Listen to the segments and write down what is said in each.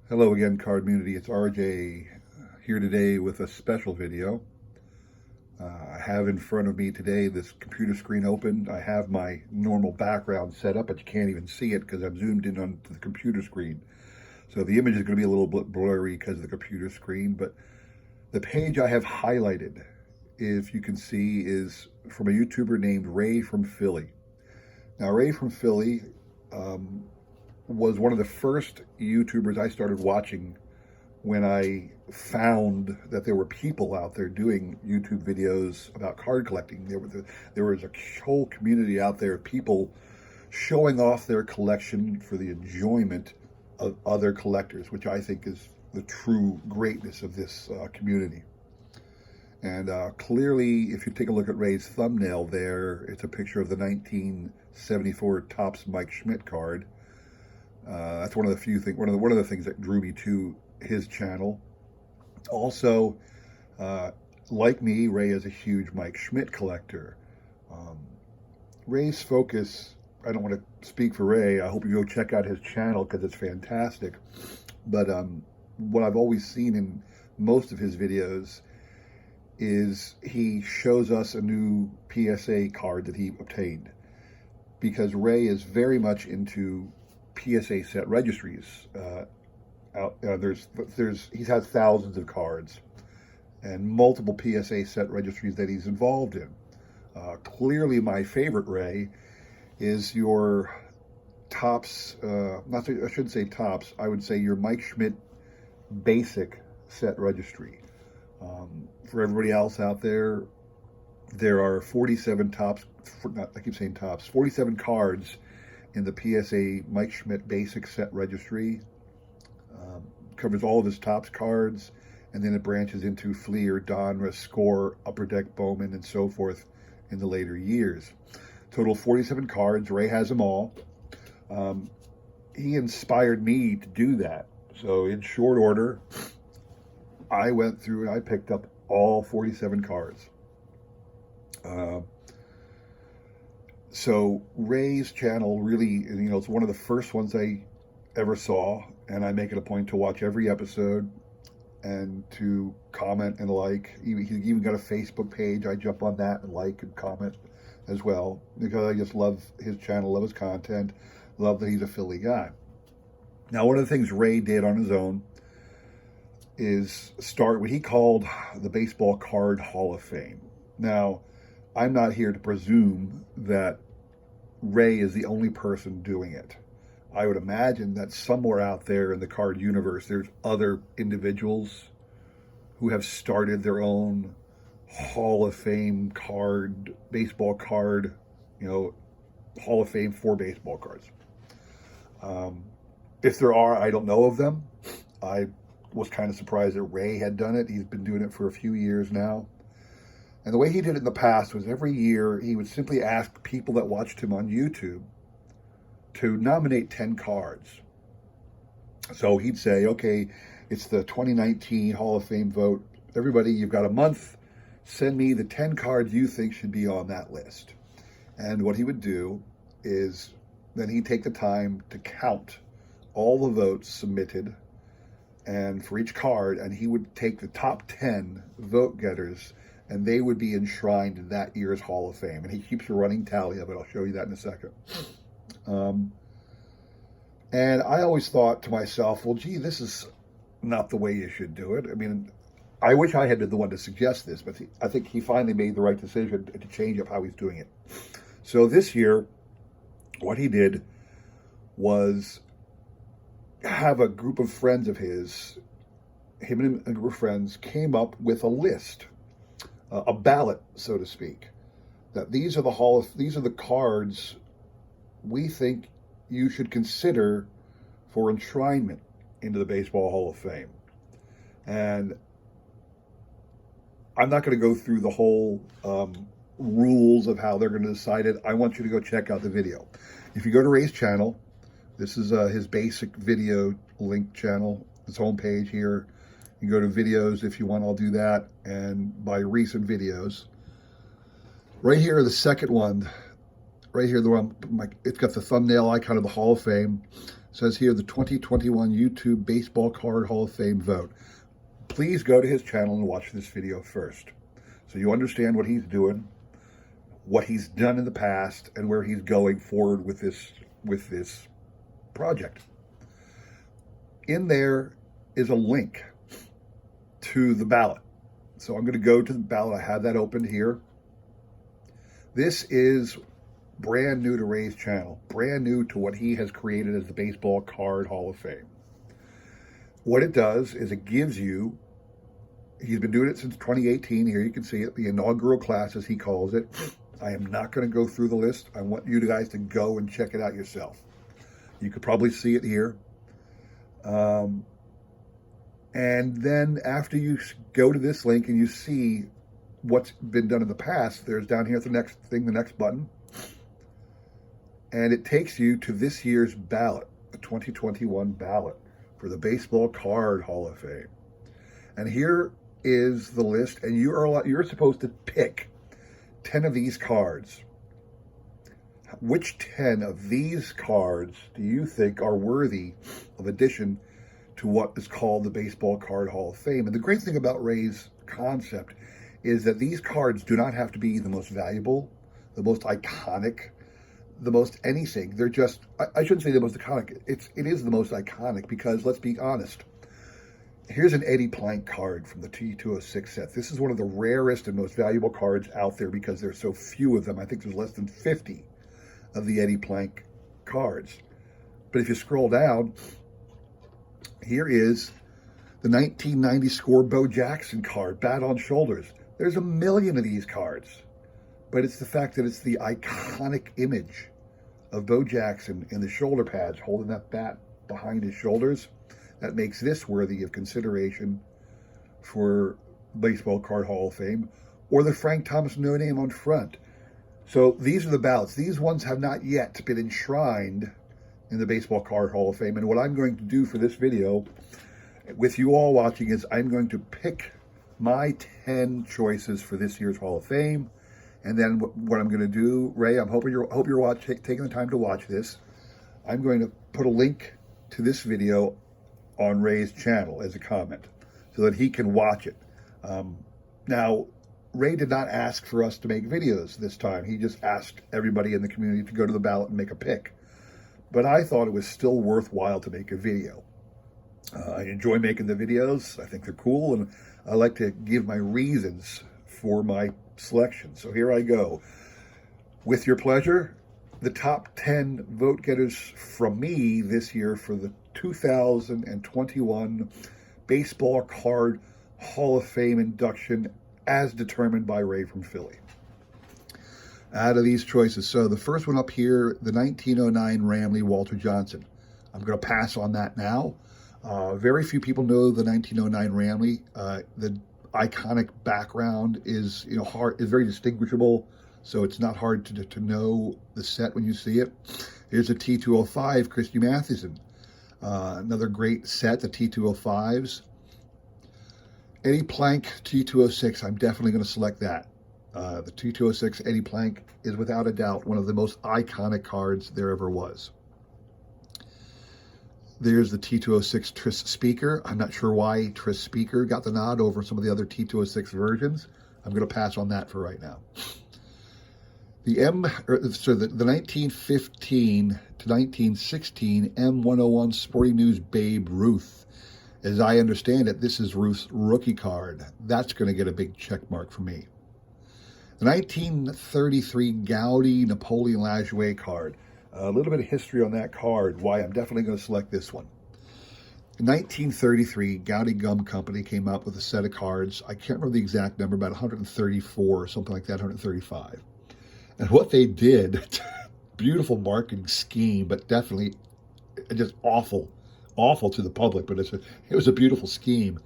Hello again, card community. It's RJ here today with a special video. I have in front of me today this computer screen open. I have my normal background set up, but you can't even see it because I'm zoomed in onto the computer screen. So the image is going to be a little bit blurry because of the computer screen, but the page I have highlighted, if you can see, is from a YouTuber named RayFromPhilly. Now, RayFromPhilly was one of the first YouTubers I started watching when I found that there were people out there doing YouTube videos about card collecting. There was a whole community out there of people showing off their collection for the enjoyment of other collectors, which I think is the true greatness of this community. And clearly, if you take a look at Ray's thumbnail there, it's a picture of the 1974 Topps Mike Schmidt card. That's one of the few things, one of the things that drew me to his channel. Also, like me, Ray is a huge Mike Schmidt collector. Ray's focus, I don't want to speak for Ray. I hope you go check out his channel because it's fantastic. But what I've always seen in most of his videos is he shows us a new PSA card that he obtained, because Ray is very much into PSA set registries. He's had thousands of cards and multiple PSA set registries that he's involved in. Clearly, my favorite, Ray, is your Topps. I shouldn't say Topps. I would say your Mike Schmidt basic set registry. For everybody else out there, there are 47 Topps. I keep saying Topps. 47 cards in the PSA Mike Schmidt basic set registry. Covers all of his Topps cards, and then it branches into Fleer, Donruss, Score, Upper Deck Bowman, and so forth in the later years. Total 47 cards. Ray has them all. He inspired me to do that. So in short order, I went through and I picked up all 47 cards. So Ray's channel really, it's one of the first ones I ever saw, and I make it a point to watch every episode and to comment and like. He's even got a Facebook page. I jump on that and like and comment as well, because I just love his channel, love his content, love that he's a Philly guy. Now, one of the things Ray did on his own is start what he called the Baseball Card Hall of Fame. Now, I'm not here to presume that Ray is the only person doing it. I would imagine that somewhere out there in the card universe, there's other individuals who have started their own Hall of Fame card, baseball card, Hall of Fame for baseball cards. If there are, I don't know of them. I was kind of surprised that Ray had done it. He's been doing it for a few years now. And the way he did it in the past was every year he would simply ask people that watched him on YouTube to nominate 10 cards. So he'd say, okay, it's the 2019 Hall of Fame vote. Everybody, you've got a month. Send me the 10 cards you think should be on that list. And what he would do is then he'd take the time to count all the votes submitted, and for each card, and he would take the top 10 vote getters, and they would be enshrined in that year's Hall of Fame. And he keeps a running tally of it. I'll show you that in a second. And I always thought to myself, well, gee, this is not the way you should do it. I mean, I wish I had been the one to suggest this, but I think he finally made the right decision to change up how he's doing it. So this year, what he did was have a group of friends of his, him and a group of friends came up with a list, a ballot, so to speak, that these are the cards we think you should consider for enshrinement into the Baseball Hall of Fame. And I'm not going to go through the whole rules of how they're going to decide it. I want you to go check out the video. If you go to Ray's channel, this is his basic video link channel, his homepage here. You go to videos if you want, I'll do that, and by recent videos. Right here, the second one, right here, the one, it's got the thumbnail icon of the Hall of Fame. says here, the 2021 YouTube Baseball Card Hall of Fame vote. Please go to his channel and watch this video first, so you understand what he's doing, what he's done in the past, and where he's going forward with this project. In there is a link to the ballot. So I'm going to go to the ballot. I have that open here. This is brand new to Ray's channel, brand new to what he has created as the Baseball Card Hall of Fame. What it does is it gives you, he's been doing it since 2018. Here you can see it, the inaugural class, as he calls it. I am not going to go through the list. I want you guys to go and check it out yourself. You could probably see it here. And then after you go to this link and you see what's been done in the past, there's down here the next thing, the next button. And it takes you to this year's ballot, the 2021 ballot for the Baseball Card Hall of Fame. And here is the list, and you're supposed to pick 10 of these cards. Which 10 of these cards do you think are worthy of addition to what is called the Baseball Card Hall of Fame? And the great thing about Ray's concept is that these cards do not have to be the most valuable, the most iconic, the most anything. They're just, I shouldn't say the most iconic. It is the most iconic because, let's be honest, here's an Eddie Plank card from the T206 set. This is one of the rarest and most valuable cards out there because there's so few of them. I think there's less than 50 of the Eddie Plank cards. But if you scroll down, here is the 1990 score Bo Jackson card, Bat on Shoulders. There's a million of these cards, but it's the fact that it's the iconic image of Bo Jackson in the shoulder pads holding that bat behind his shoulders that makes this worthy of consideration for Baseball Card Hall of Fame, or the Frank Thomas no name on front. So these are the ballots. These ones have not yet been enshrined in the Baseball Card Hall of Fame. And what I'm going to do for this video with you all watching is I'm going to pick my 10 choices for this year's Hall of Fame. And then what I'm going to do, Ray, I hope you're taking the time to watch this. I'm going to put a link to this video on Ray's channel as a comment so that he can watch it. Now, Ray did not ask for us to make videos this time. He just asked everybody in the community to go to the ballot and make a pick. But I thought it was still worthwhile to make a video. I enjoy making the videos. I think they're cool, and I like to give my reasons for my selection. So here I go. With your pleasure, the top 10 vote getters from me this year for the 2021 Baseball Card Hall of Fame induction as determined by Ray from Philly. Out of these choices, so the first one up here, the 1909 Ramley Walter Johnson. I'm going to pass on that now. Very few people know the 1909 Ramley. The iconic background is, is very distinguishable, so it's not hard to know the set when you see it. Here's a T205 Christy Mathewson. Another great set, the T205s. Eddie Plank T206, I'm definitely going to select that. The T206 Eddie Plank is without a doubt one of the most iconic cards there ever was. There's the T206 Tris Speaker. I'm not sure why Tris Speaker got the nod over some of the other T206 versions. I'm going to pass on that for right now. The the 1915 to 1916 M101 Sporting News Babe Ruth. As I understand it, this is Ruth's rookie card. That's going to get a big check mark for me. The 1933 Gaudy Napoleon Lajoie card. A little bit of history on that card, why I'm definitely going to select this one. In 1933, Gaudy Gum Company came out with a set of cards. I can't remember the exact number, about 134 or something like that, 135. And what they did, beautiful marketing scheme, but definitely just awful to the public, but it was a beautiful scheme.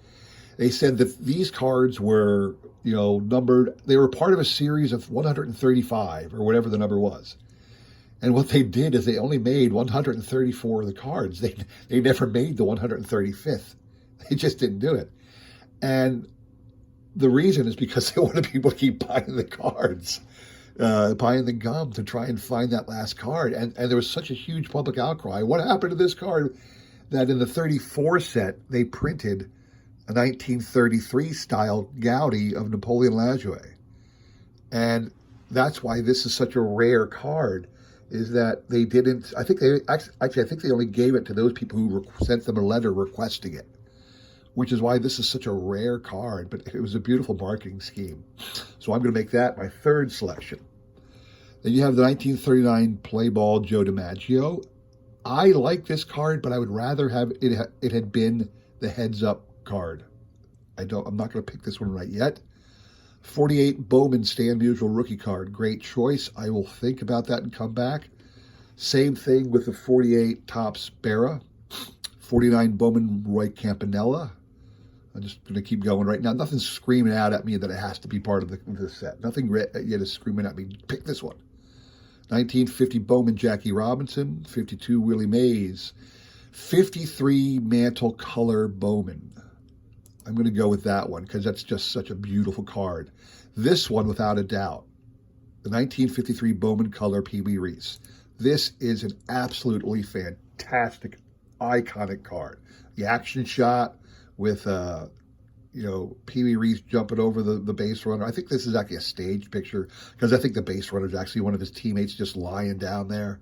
They said that these cards were, numbered, they were part of a series of 135 or whatever the number was. And what they did is they only made 134 of the cards. They never made the 135th. They just didn't do it. And the reason is because they wanted people to keep buying the cards. buying the gum to try and find that last card. And there was such a huge public outcry. What happened to this card? That in the 34 set, they printed a 1933 style Gaudi of Napoleon Lajoie. And that's why this is such a rare card, is that they didn't, I think they only gave it to those people who sent them a letter requesting it, which is why this is such a rare card, but it was a beautiful marketing scheme. So I'm going to make that my third selection. Then you have the 1939 Play Ball Joe DiMaggio. I like this card, but I would rather have it had been the heads up card. I'm not going to pick this one right yet. 48 Bowman Stan Musial rookie card. Great choice. I will think about that and come back. Same thing with the 48 Topps Berra. 49 Bowman Roy Campanella. I'm just going to keep going right now. Nothing's screaming out at me that it has to be part of the set. Nothing yet is screaming at me. Pick this one. 1950 Bowman Jackie Robinson. 52 Willie Mays. 53 Mantle Color Bowman. I'm going to go with that one because that's just such a beautiful card. This one, without a doubt, the 1953 Bowman Color Pee Wee Reese. This is an absolutely fantastic, iconic card. The action shot with, Pee Wee Reese jumping over the base runner. I think this is actually a staged picture because I think the base runner is actually one of his teammates just lying down there.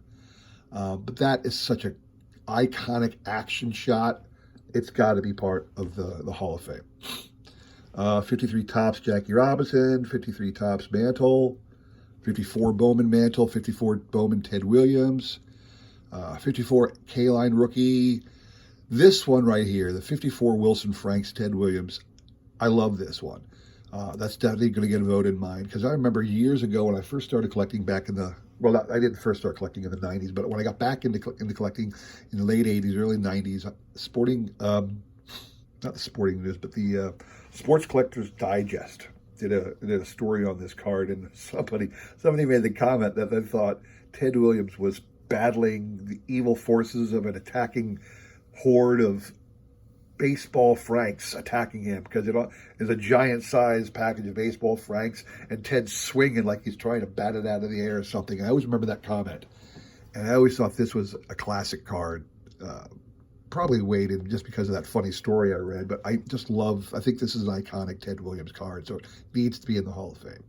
But that is such an iconic action shot. It's got to be part of the Hall of Fame. 53 Topps Jackie Robinson, 53 Topps Mantle, 54 Bowman Mantle, 54 Bowman Ted Williams, 54 K-Line rookie. This one right here, the 54 Wilson Franks Ted Williams, I love this one. That's definitely going to get a vote in mine because I remember years ago when I first started collecting back in the, well, I didn't first start collecting in the 90s, but when I got back into collecting in the late 80s, early 90s, not the Sporting News, but the Sports Collectors Digest did a story on this card, and somebody made the comment that they thought Ted Williams was battling the evil forces of an attacking horde of baseball Franks attacking him because it is a giant-sized package of baseball Franks, and Ted's swinging like he's trying to bat it out of the air or something. And I always remember that comment, and I always thought this was a classic card. Probably weighted just because of that funny story I read, but I think this is an iconic Ted Williams card, so it needs to be in the Hall of Fame.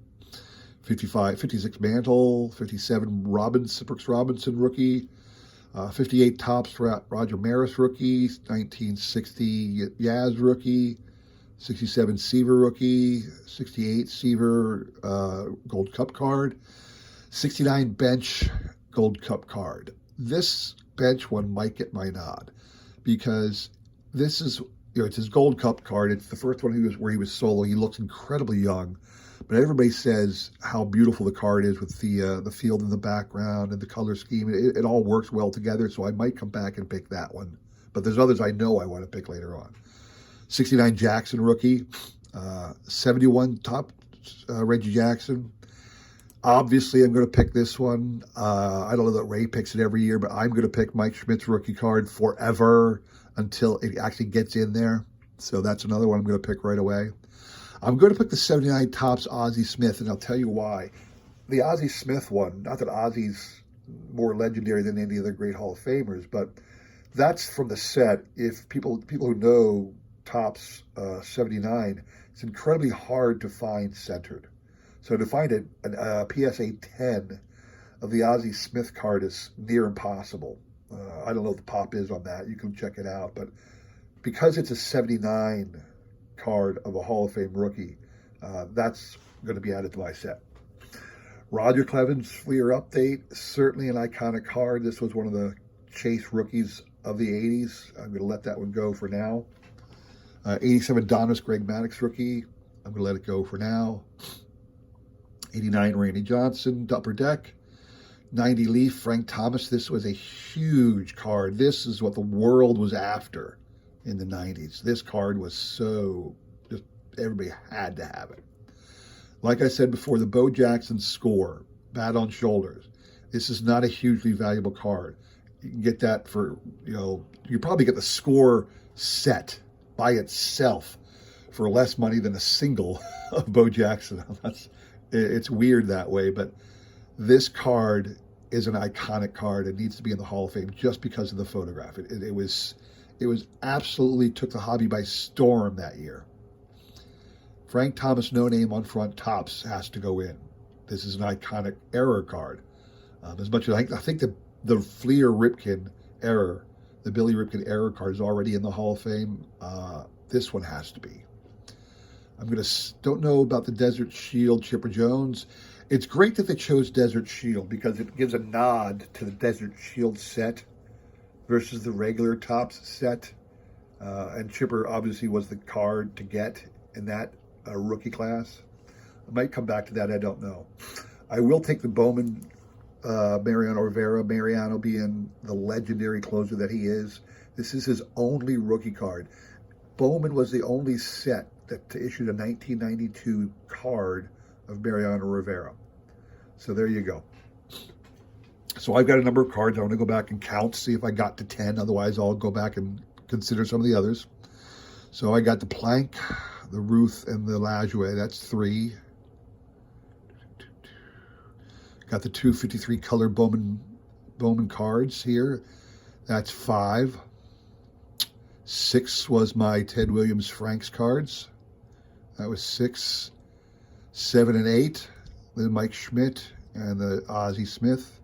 56 Mantle, 57 Brooks Robinson rookie, 58 Topps Roger Maris rookie, 1960 Yaz rookie, 67 Seaver rookie, 68 Seaver Gold Cup card, 69 Bench Gold Cup card. This bench one might get my nod because this is, it's his Gold Cup card. It's the first one where he was solo. He looks incredibly young, but everybody says how beautiful the card is with the field in the background and the color scheme. It all works well together, so I might come back and pick that one. But there's others I know I want to pick later on. 69 Jackson rookie, 71 Topps Reggie Jackson. Obviously, I'm going to pick this one. I don't know that Ray picks it every year, but I'm going to pick Mike Schmidt's rookie card forever until it actually gets in there. So that's another one I'm going to pick right away. I'm going to pick the 79 Topps Ozzie Smith, and I'll tell you why. The Ozzie Smith one, not that Ozzie's more legendary than any other great Hall of Famers, but that's from the set. If people who know Topps 79, it's incredibly hard to find centered. So to find a PSA 10 of the Ozzie Smith card is near impossible. I don't know what the pop is on that. You can check it out. But because it's a 79 card of a Hall of Fame rookie, that's going to be added to my set. Roger Clemens Fleer Update, certainly an iconic card. This was one of the Chase rookies of the 80s. I'm going to let that one go for now. 87 Donis Greg Maddux rookie. I'm going to let it go for now. 89 Randy Johnson, Upper Deck. 90 Leaf, Frank Thomas. This was a huge card. This is what the world was after in the 90s. This card was just everybody had to have it. Like I said before, the Bo Jackson score, Bat on Shoulders. This is not a hugely valuable card. You can get that for, you probably get the score set by itself for less money than a single of Bo Jackson. It's weird that way, but This card is an iconic card. It needs to be in the Hall of Fame just because of the photograph. It was absolutely took the hobby by storm that year. Frank Thomas, no name on front, tops has to go in. This is an iconic error card. As much as I think the Fleer Ripken error, the Billy Ripken error card is already in the Hall of Fame. This one has to be. Don't know about the Desert Shield Chipper Jones. It's great that they chose Desert Shield because it gives a nod to the Desert Shield set versus the regular Topps set. And Chipper obviously was the card to get in that rookie class. I might come back to that, I don't know. I will take the Bowman Mariano Rivera, Mariano being the legendary closer that he is. This is his only rookie card. Bowman was the only set that issued a 1992 card of Mariano Rivera. So there you go. So I've got a number of cards. I want to go back and count, see if I got to 10. Otherwise, I'll go back and consider some of the others. So I got the Plank, the Ruth, and the Lajoie. That's 3. Got the 253 color Bowman cards here. That's 5. 6 was my Ted Williams Franks cards. That was 6. 7 and 8, the Mike Schmidt and the Ozzie Smith.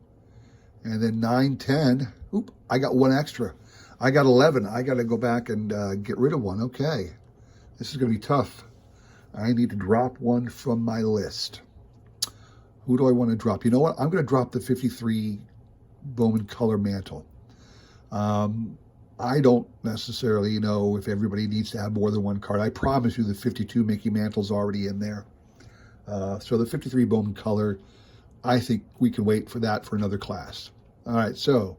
And then 9, 10. Oop, I got one extra. I got 11. I got to go back and get rid of one. Okay. This is going to be tough. I need to drop one from my list. Who do I want to drop? You know what? I'm going to drop the 53 Bowman Color Mantle. I don't necessarily know if everybody needs to have more than one card. I promise you the 52 Mickey Mantle's already in there. So the 53 Bowman Color, I think we can wait for that for another class. All right, so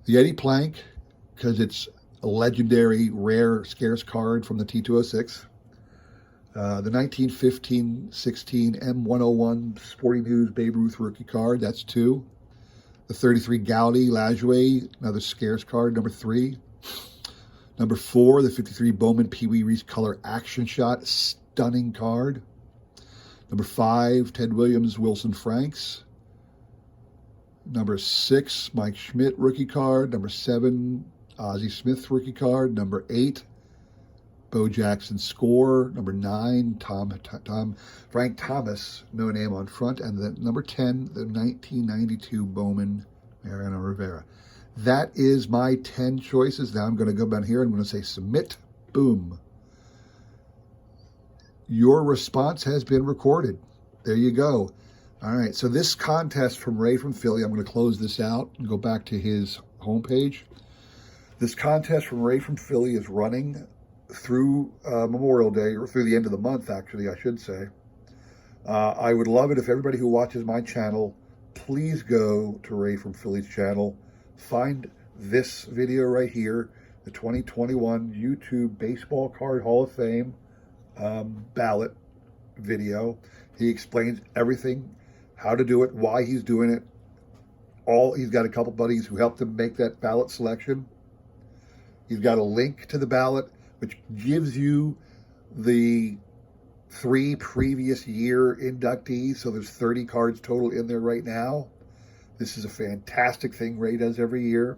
the Eddie Plank, because it's a legendary, rare, scarce card from the T206. The 1915-16 M101 Sporting News Babe Ruth rookie card, that's 2. The 33 Gowdy Lajoie, another scarce card, number 3. Number 4, the 53 Bowman Pee Wee Reese Color Action Shot, stunning card. Number 5, Ted Williams Wilson Franks. Number 6, Mike Schmidt rookie card. Number 7, Ozzie Smith rookie card. Number 8, Bo Jackson score. Number 9, Frank Thomas, no name on front. And the number 10, the 1992 Bowman Mariano Rivera. That is my 10 choices. Now I'm going to go down here. I'm going to say submit. Boom. Your response has been recorded. There you go. All right. So this contest from Ray from Philly, I'm going to close this out and go back to his homepage. This contest from Ray from Philly is running through Memorial Day, or through the end of the month, actually, I should say. I would love it if everybody who watches my channel, please go to Ray from Philly's channel. Find this video right here, the 2021 YouTube Baseball Card Hall of Fame ballot video. He explains everything, how to do it, why he's doing it. He's got a couple buddies who helped him make that ballot selection. He's got a link to the ballot, which gives you the 3 previous year inductees. So there's 30 cards total in there right now. This is a fantastic thing Ray does every year.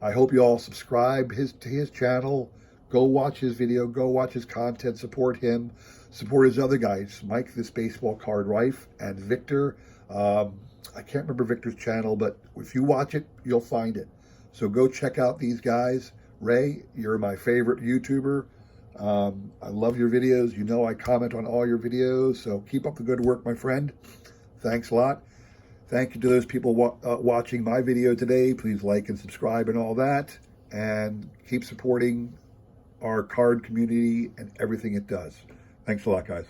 I hope you all subscribe to his channel. Go watch his video. Go watch his content. Support him. Support his other guys, Mike, this baseball card wife, and Victor. I can't remember Victor's channel, but if you watch it, you'll find it. So go check out these guys. Ray, you're my favorite YouTuber. I love your videos. You know I comment on all your videos, so keep up the good work, my friend. Thanks a lot. Thank you to those people watching my video today. Please like and subscribe and all that. And keep supporting our card community and everything it does. Thanks a lot, guys.